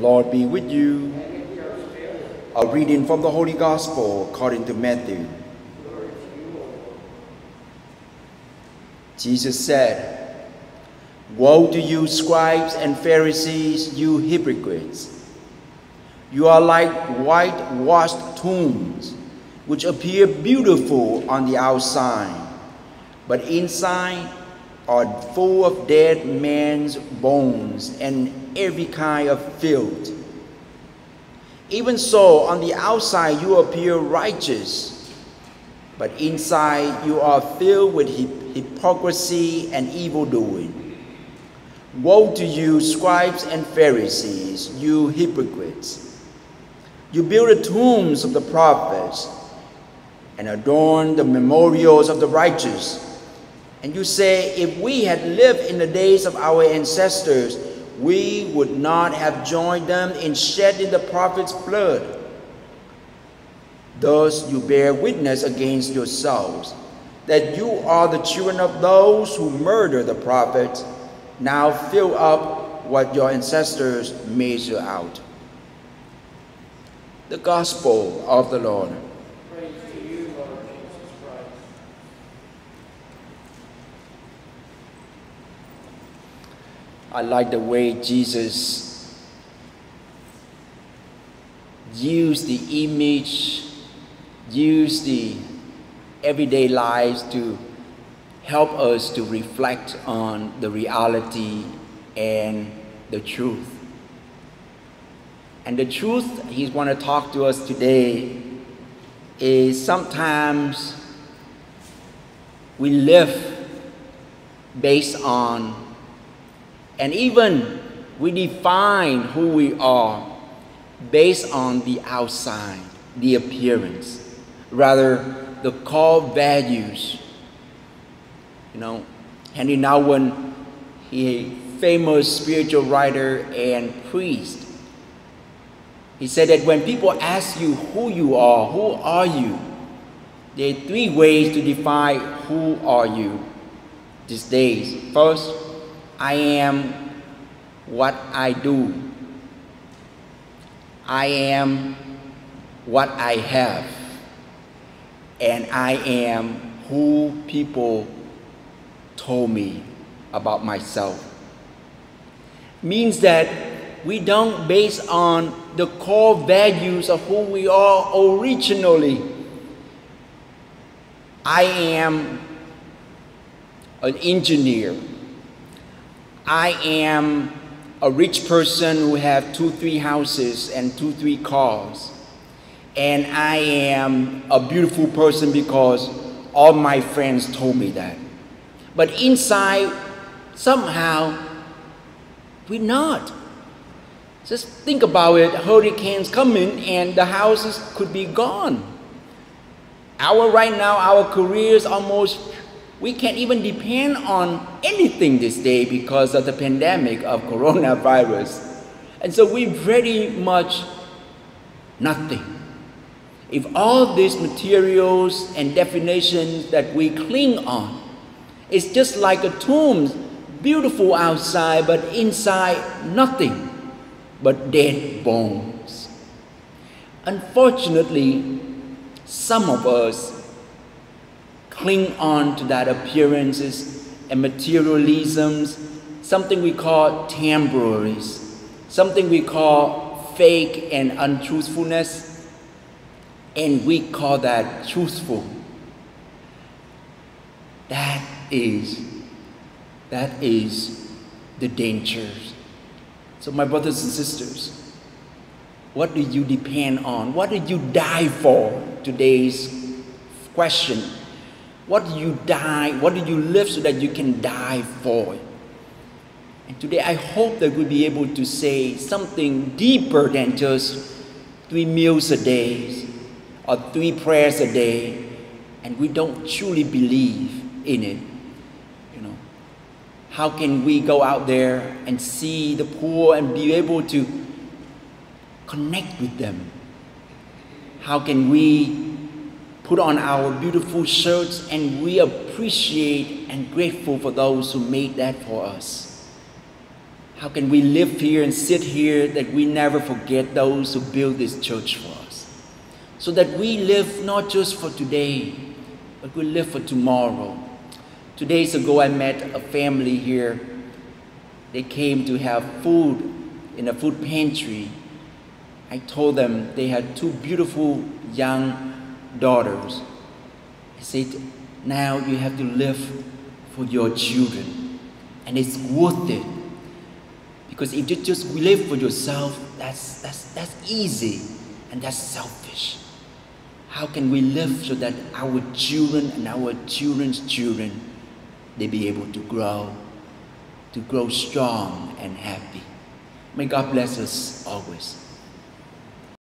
Lord be with you. A reading from the Holy Gospel according to Matthew. Jesus said, "Woe to you, scribes and Pharisees, you hypocrites! You are like whitewashed tombs, which appear beautiful on the outside, but inside are full of dead men's bones and every kind of filth. Even so, on the outside you appear righteous, but inside you are filled with hypocrisy and evildoing. Woe to you, scribes and Pharisees, you hypocrites! You build the tombs of the prophets and adorn the memorials of the righteous. And you say, if we had lived in the days of our ancestors, we would not have joined them in shedding the prophets' blood. Thus you bear witness against yourselves that you are the children of those who murder the prophets. Now fill up what your ancestors measure out." The Gospel of the Lord. Praise to you, Lord Jesus Christ. I like the way Jesus used the image, used the everyday lives to help us to reflect on the reality and the truth. And the truth he's going to talk to us today is sometimes we live based on, and even we define who we are based on the outside, the appearance, rather the core values. Henry Nouwen, he a famous spiritual writer and priest, he said that when people ask you who you are you? There are three ways to define who are you these days. First, I am what I do. I am what I have. And I am who people told me about myself. Means that we don't base on the core values of who we are originally. I am an engineer. I am a rich person who have 2-3 houses and 2-3 cars. And I am a beautiful person because all my friends told me that. But inside, somehow, we're not. Just think about it. Hurricanes coming and the houses could be gone. Right now, our careers we can't even depend on anything this day because of the pandemic of coronavirus. And so we pretty much nothing. If all these materials and definitions that we cling on, it's just like a tomb, beautiful outside, but inside nothing but dead bones. Unfortunately, some of us cling on to that appearances and materialisms, something we call temporaries, something we call fake and untruthfulness, and we call that truthful. That is the danger. So my brothers and sisters, what do you depend on? What did you die for? Today's question. What do you die? What do you live so that you can die for? And today I hope that we'll be able to say something deeper than just 3 meals a day or 3 prayers a day, and we don't truly believe in it. How can we go out there and see the poor and be able to connect with them? How can we put on our beautiful shirts and we appreciate and grateful for those who made that for us? How can we live here and sit here that we never forget those who built this church for us? So that we live not just for today, but we live for tomorrow. 2 days ago, I met a family here. They came to have food in a food pantry. I told them they had 2 beautiful young daughters. I said, now you have to live for your children. And it's worth it. Because if you just live for yourself, that's easy and that's selfish. How can we live so that our children and our children's children, they be able to grow strong and happy? May God bless us always.